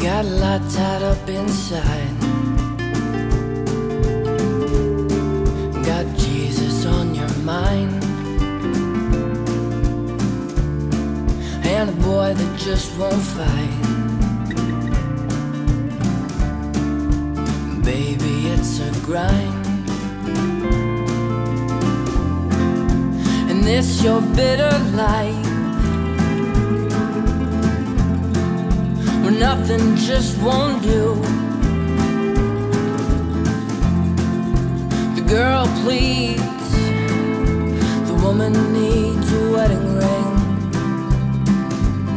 got a lot tied up inside. Got Jesus on your mind, and a boy that just won't fight. Baby, it's a grind, and this your bitter life, where nothing just won't do. The girl pleads, the woman needs a wedding ring.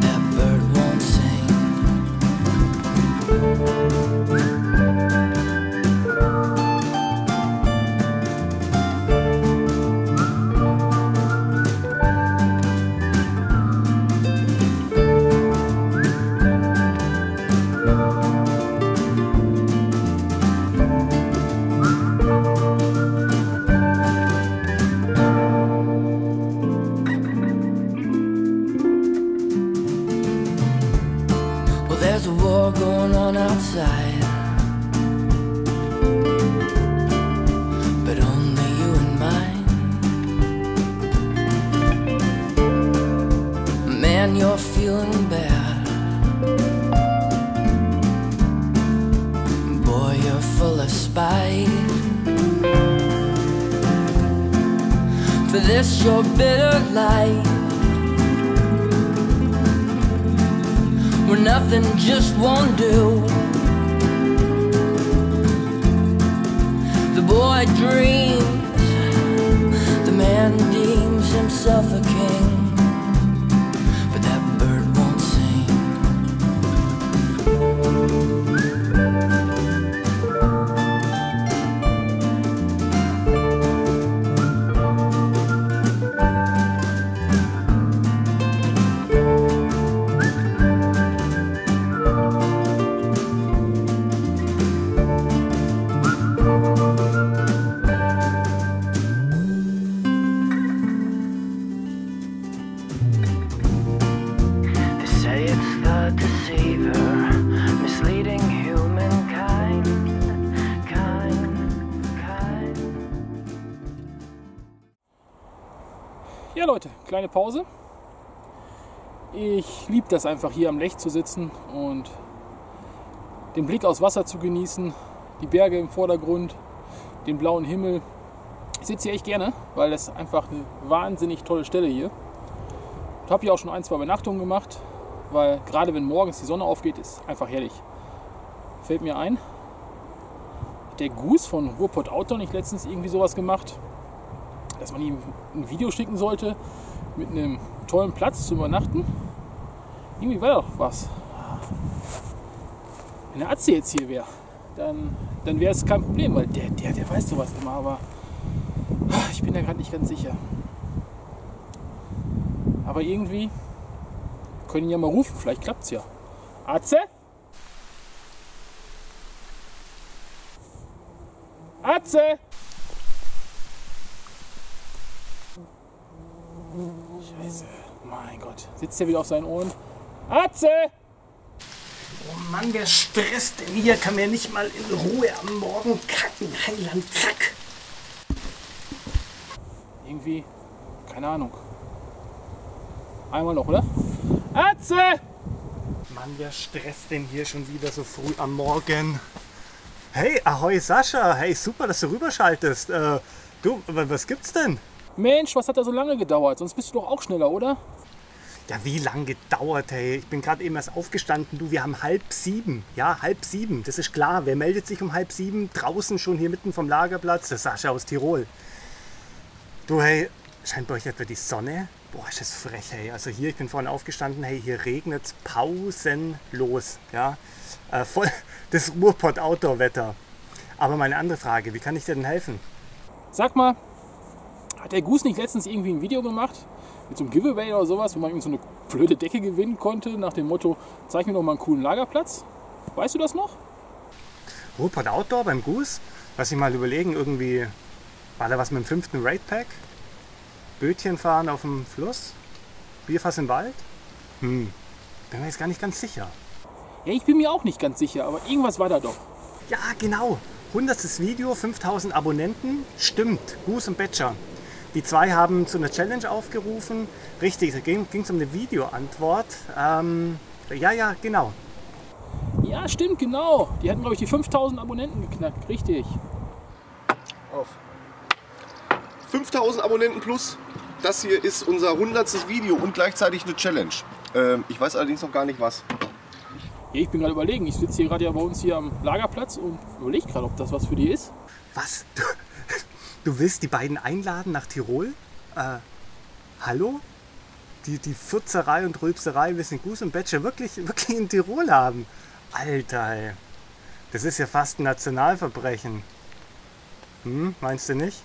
That bird won't sing. There's a war going on outside, but only you and mine. Man, you're feeling bad. Boy, you're full of spite. For this your bitter life, where nothing just won't do. The boy dreams, the man deems himself a king, but that bird won't sing. Ja Leute, kleine Pause. Ich liebe das einfach, hier am Lech zu sitzen und den Blick aufs Wasser zu genießen, die Berge im Vordergrund, den blauen Himmel. Ich sitze hier echt gerne, weil das einfach eine wahnsinnig tolle Stelle hier. Ich habe hier auch schon ein, zwei Übernachtungen gemacht, weil gerade wenn morgens die Sonne aufgeht, ist einfach herrlich. Fällt mir ein, der Gus von Ruhrpott Outdoor nicht letztens irgendwie sowas gemacht, dass man ihm ein Video schicken sollte mit einem tollen Platz zu übernachten. Irgendwie war doch was. Wenn der Atze jetzt hier wäre, dann wäre es kein Problem, weil der weiß sowas immer, aber ich bin da gerade nicht ganz sicher. Aber irgendwie können ihn ja mal rufen, vielleicht klappt es ja. Atze? Atze! Scheiße, mein Gott. Sitzt er wieder auf seinen Ohren? Atze! Oh Mann, wer stresst denn hier? Kann mir nicht mal in Ruhe am Morgen kacken. Heiland, zack! Irgendwie, keine Ahnung. Einmal noch, oder? Atze! Mann, wer stresst denn hier schon wieder so früh am Morgen? Hey, ahoi Sascha. Hey, super, dass du rüberschaltest. Du, was gibt's denn? Mensch, was hat da so lange gedauert? Sonst bist du doch auch schneller, oder? Ja, wie lange gedauert, hey? Ich bin gerade eben erst aufgestanden. Du, wir haben 6:30. Ja, 6:30. Das ist klar. Wer meldet sich um 6:30? Draußen schon hier mitten vom Lagerplatz. Der Sascha aus Tirol. Du, hey, scheint bei euch etwa die Sonne? Boah, ist das frech, hey. Also hier, ich bin vorhin aufgestanden, hey, hier regnet es pausenlos. Ja, voll das Ruhrpott Outdoor-Wetter. Aber meine andere Frage, wie kann ich dir denn helfen? Sag mal, hat der Gus nicht letztens irgendwie ein Video gemacht mit so einem Giveaway oder sowas, wo man irgendwie so eine blöde Decke gewinnen konnte, nach dem Motto, zeig mir doch mal einen coolen Lagerplatz? Weißt du das noch? Ruhrpott Outdoor beim Gus? Lass ich mal überlegen, irgendwie war da was mit dem 5. Raidpack? Bötchen fahren auf dem Fluss? Bierfass im Wald? Bin mir jetzt gar nicht ganz sicher. Ja, ich bin mir auch nicht ganz sicher, aber irgendwas war da doch. Ja, genau. 100. Video, 5000 Abonnenten. Stimmt, Goose und Badger. Die zwei haben zu einer Challenge aufgerufen. Richtig, da ging es um eine Videoantwort. Ja, genau. Ja, stimmt, genau. Die hatten, glaube ich, die 5000 Abonnenten geknackt. Richtig. Auf. 5000 Abonnenten plus. Das hier ist unser 100. Video und gleichzeitig eine Challenge. Ich weiß allerdings noch gar nicht was. Ja, ich bin gerade überlegen. Ich sitze hier gerade ja bei uns hier am Lagerplatz und überlege gerade, ob das was für die ist. Was? Du willst die beiden einladen nach Tirol? Hallo? Die Fürzerei und Rülpserei wissen Goose und Badger wirklich in Tirol haben. Alter, ey. Das ist ja fast ein Nationalverbrechen. Meinst du nicht?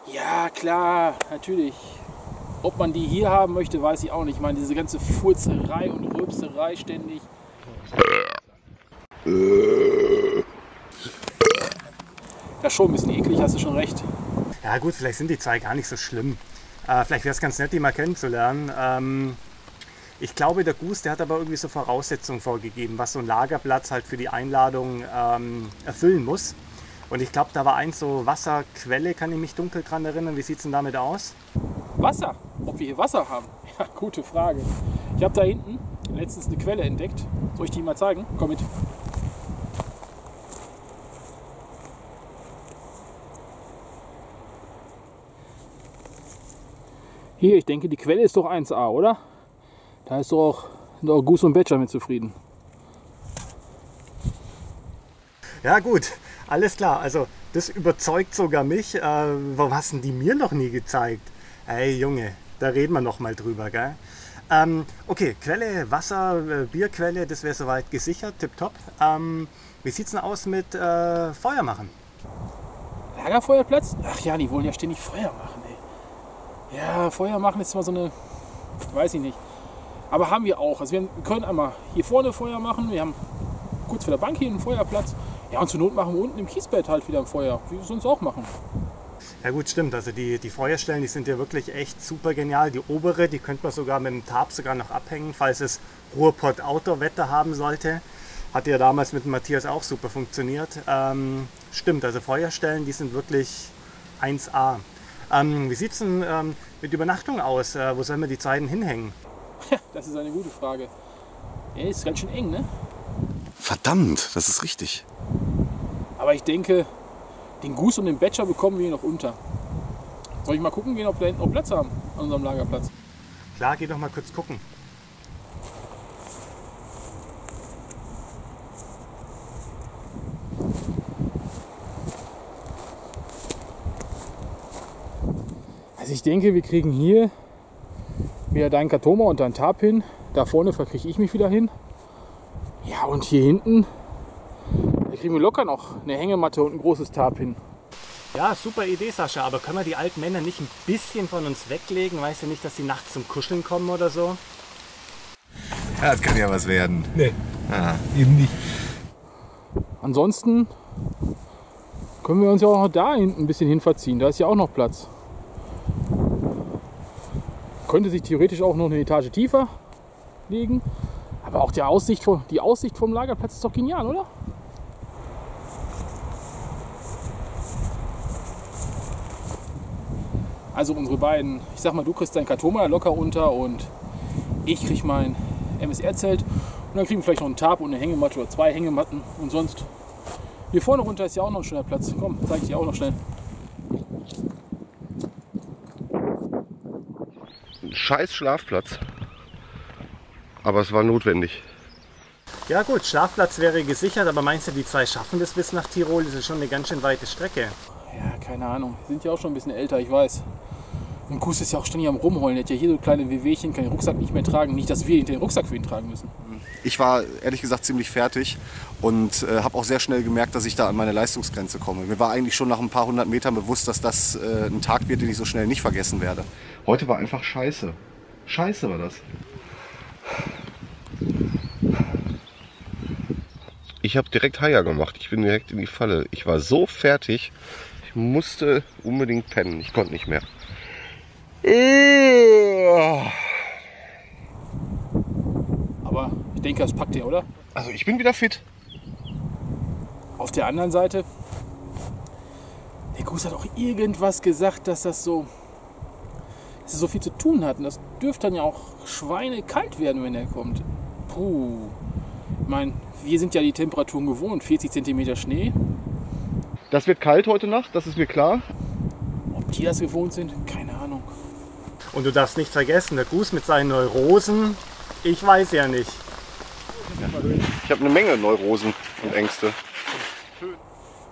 Ja, klar, natürlich. Ob man die hier haben möchte, weiß ich auch nicht. Ich meine, diese ganze Furzerei und Rülpserei ständig. Das ist schon ein bisschen eklig, hast du schon recht. Ja gut, vielleicht sind die zwei gar nicht so schlimm. Vielleicht wäre es ganz nett, die mal kennenzulernen. Ich glaube, der Goose, der hat aber irgendwie so Voraussetzungen vorgegeben, was so ein Lagerplatz halt für die Einladung erfüllen muss. Und ich glaube, da war eins so Wasserquelle, kann ich mich dunkel dran erinnern. Wie sieht es denn damit aus? Wasser? Ob wir hier Wasser haben? Ja, gute Frage. Ich habe da hinten letztens eine Quelle entdeckt. Soll ich die mal zeigen? Komm mit. Hier, ich denke, die Quelle ist doch 1A, oder? Da ist doch auch Goose und Badger mit zufrieden. Ja gut, alles klar. Also das überzeugt sogar mich. Warum hast denn die mir noch nie gezeigt? Ey Junge, da reden wir noch mal drüber, gell? Okay, Quelle, Wasser, Bierquelle, das wäre soweit gesichert, tipptopp. Wie sieht es denn aus mit Feuer machen? Lagerfeuerplatz? Ach ja, die wollen ja ständig Feuer machen, ey. Ja, Feuer machen ist zwar so eine, weiß ich nicht. Aber haben wir auch. Also wir können einmal hier vorne Feuer machen. Wir haben kurz vor der Bank hier einen Feuerplatz. Ja, und zur Not machen wir unten im Kiesbett halt wieder ein Feuer, wie wir es sonst auch machen. Ja gut, stimmt. Also die Feuerstellen, die sind ja wirklich echt super genial. Die obere, die könnte man sogar mit dem Tarp sogar noch abhängen, falls es Ruhrpott-Outdoor-Wetter haben sollte. Hat ja damals mit dem Matthias auch super funktioniert. Stimmt, also Feuerstellen, die sind wirklich 1A. Wie sieht es denn mit Übernachtung aus? Wo sollen wir die Zeiten hinhängen? Das ist eine gute Frage. Ja, ist ganz schön eng, ne? Verdammt, das ist richtig. Aber ich denke, den Goose und den Badger bekommen wir noch unter. Soll ich mal gucken gehen, ob wir da hinten noch Platz haben an unserem Lagerplatz? Klar, geh doch mal kurz gucken. Also ich denke, wir kriegen hier wieder deinen Katoma und deinen Tarp hin. Da vorne verkriege ich mich wieder hin. Ja, und hier hinten, da kriegen wir locker noch eine Hängematte und ein großes Tarp hin. Ja, super Idee, Sascha. Aber können wir die alten Männer nicht ein bisschen von uns weglegen? Weißt du nicht, dass die nachts zum Kuscheln kommen oder so? Ja, das kann ja was werden. Nee, Eben nicht. Ansonsten können wir uns ja auch noch da hinten ein bisschen hin verziehen. Da ist ja auch noch Platz. Könnte sich theoretisch auch noch eine Etage tiefer legen. Aber auch die Aussicht vom Lagerplatz ist doch genial, oder? Also unsere beiden, ich sag mal, du kriegst dein Katoma locker unter und ich krieg mein MSR-Zelt. Und dann kriegen wir vielleicht noch einen Tarp und eine Hängematte oder 2 Hängematten. Und sonst, hier vorne runter ist ja auch noch ein schöner Platz. Komm, zeig ich dir auch noch schnell. Scheiß Schlafplatz. Aber es war notwendig. Ja gut, Schlafplatz wäre gesichert, aber meinst du, die zwei schaffen das bis nach Tirol? Das ist schon eine ganz schön weite Strecke. Ja, keine Ahnung. Wir sind ja auch schon ein bisschen älter, ich weiß. Und Kuss ist ja auch ständig am Rumheulen. Der hat ja hier so kleine Wehwehchen, kann den Rucksack nicht mehr tragen. Nicht, dass wir den Rucksack für ihn tragen müssen. Ich war ehrlich gesagt ziemlich fertig und habe auch sehr schnell gemerkt, dass ich da an meine Leistungsgrenze komme. Mir war eigentlich schon nach ein paar 100 Metern bewusst, dass das ein Tag wird, den ich so schnell nicht vergessen werde. Heute war einfach scheiße. Scheiße war das. Ich habe direkt Haier gemacht. Ich bin direkt in die Falle. Ich war so fertig. Ich musste unbedingt pennen. Ich konnte nicht mehr. Aber ich denke, das packt ihr, oder? Also ich bin wieder fit. Auf der anderen Seite, der Goose hat auch irgendwas gesagt, dass es so viel zu tun hat. Und das dürfte dann ja auch schweinekalt werden, wenn er kommt. Puh. Ich meine, wir sind ja die Temperaturen gewohnt. 40 cm Schnee. Das wird kalt heute Nacht, das ist mir klar. Ob die das gewohnt sind, keine Ahnung. Und du darfst nicht vergessen, der Goose mit seinen Neurosen, ich weiß ja nicht. Ich habe eine Menge Neurosen und Ängste.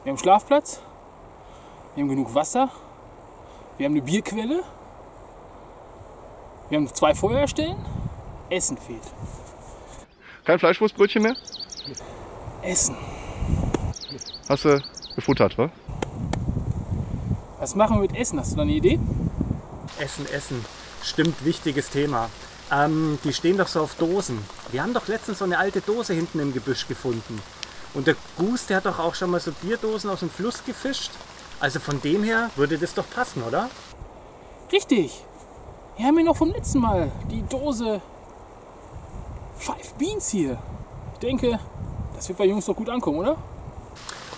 Wir haben Schlafplatz, wir haben genug Wasser, wir haben eine Bierquelle, wir haben 2 Feuerstellen, Essen fehlt. Kein Fleischwurstbrötchen mehr? Essen. Hast du gefuttert, wa? Was machen wir mit Essen? Hast du da eine Idee? Essen. Stimmt, wichtiges Thema. Die stehen doch so auf Dosen. Wir haben doch letztens so eine alte Dose hinten im Gebüsch gefunden. Und der Goose, der hat doch auch schon mal so Bierdosen aus dem Fluss gefischt. Also von dem her würde das doch passen, oder? Richtig. Wir haben ja noch vom letzten Mal die Dose 5 Beans hier. Ich denke, das wird bei Jungs doch gut ankommen, oder?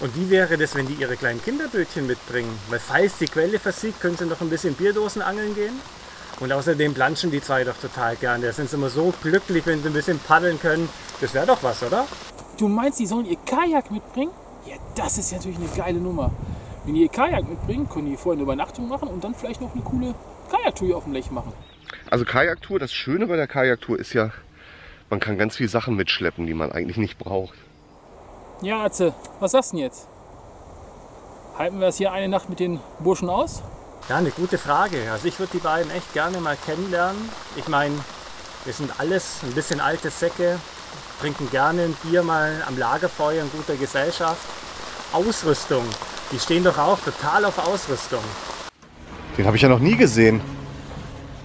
Und wie wäre das, wenn die ihre kleinen Kinderbötchen mitbringen? Weil falls die Quelle versiegt, können sie noch ein bisschen Bierdosen angeln gehen. Und außerdem planschen die 2 doch total gerne. Da sind sie immer so glücklich, wenn sie ein bisschen paddeln können. Das wäre doch was, oder? Du meinst, die sollen ihr Kajak mitbringen? Ja, das ist natürlich eine geile Nummer. Wenn die ihr Kajak mitbringen, können die vorher eine Übernachtung machen und dann vielleicht noch eine coole Kajaktour hier auf dem Lech machen. Also Kajaktour, das Schöne bei der Kajaktour ist ja, man kann ganz viele Sachen mitschleppen, die man eigentlich nicht braucht. Ja, Atze, was sagst du denn jetzt? Halten wir das hier eine Nacht mit den Burschen aus? Ja, eine gute Frage. Also ich würde die beiden echt gerne mal kennenlernen. Ich meine, wir sind alles ein bisschen alte Säcke, trinken gerne ein Bier mal am Lagerfeuer in guter Gesellschaft. Ausrüstung, die stehen doch auch total auf Ausrüstung. Den habe ich ja noch nie gesehen.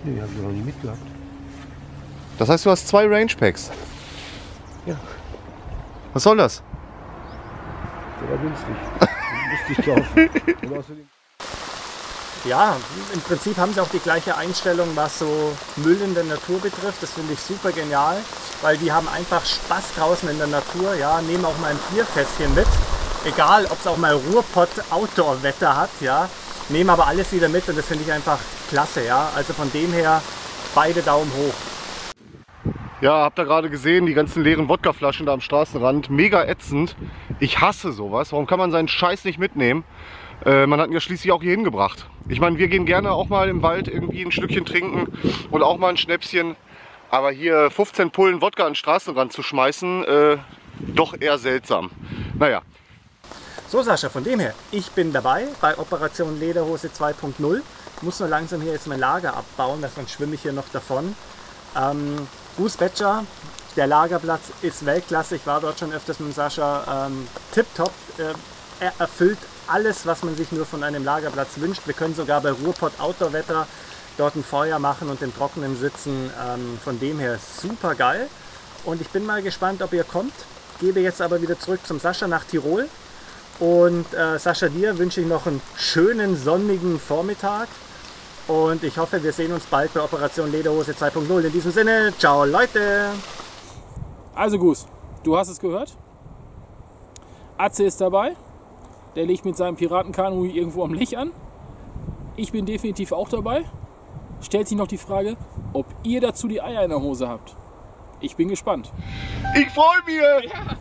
Nee, habe ich noch nie mitgehabt. Das heißt, du hast 2 Range Packs. Ja, Was soll das? der war günstig. Den musste ich kaufen. Und außerdem Ja, im Prinzip haben sie auch die gleiche Einstellung, was so Müll in der Natur betrifft. Das finde ich super genial, weil die haben einfach Spaß draußen in der Natur. Ja, nehmen auch mal ein Bierfässchen mit, egal ob es auch mal Ruhrpott-Outdoor-Wetter hat. Ja, nehmen aber alles wieder mit und das finde ich einfach klasse. Ja, also von dem her beide Daumen hoch. Ja, habt ihr gerade gesehen, die ganzen leeren Wodkaflaschen da am Straßenrand. Mega ätzend. Ich hasse sowas. Warum kann man seinen Scheiß nicht mitnehmen? Man hat ihn ja schließlich auch hier hingebracht. Ich meine, wir gehen gerne auch mal im Wald irgendwie ein Stückchen trinken und auch mal ein Schnäpschen. Aber hier 15 Pullen Wodka an den Straßenrand zu schmeißen, doch eher seltsam. Naja. So Sascha, von dem her, ich bin dabei bei Operation Lederhose 2.0. Muss nur langsam hier jetzt mein Lager abbauen, weil sonst schwimme ich hier noch davon. Goose Badger, der Lagerplatz ist Weltklasse. Ich war dort schon öfters mit Sascha. Tipptopp. Er erfüllt alles, was man sich nur von einem Lagerplatz wünscht. Wir können sogar bei Ruhrpott Outdoor-Wetter dort ein Feuer machen und im Trockenen sitzen. Von dem her super geil. Und ich bin mal gespannt, ob ihr kommt. Gebe jetzt aber wieder zurück zum Sascha nach Tirol. Und Sascha, dir wünsche ich noch einen schönen sonnigen Vormittag. Und ich hoffe, wir sehen uns bald bei Operation Lederhose 2.0. In diesem Sinne, ciao Leute! Also Goose, du hast es gehört. Atze ist dabei. Der legt mit seinem Piratenkanu irgendwo am Lech an. Ich bin definitiv auch dabei. Stellt sich noch die Frage, ob ihr dazu die Eier in der Hose habt. Ich bin gespannt. Ich freue mich! Ja.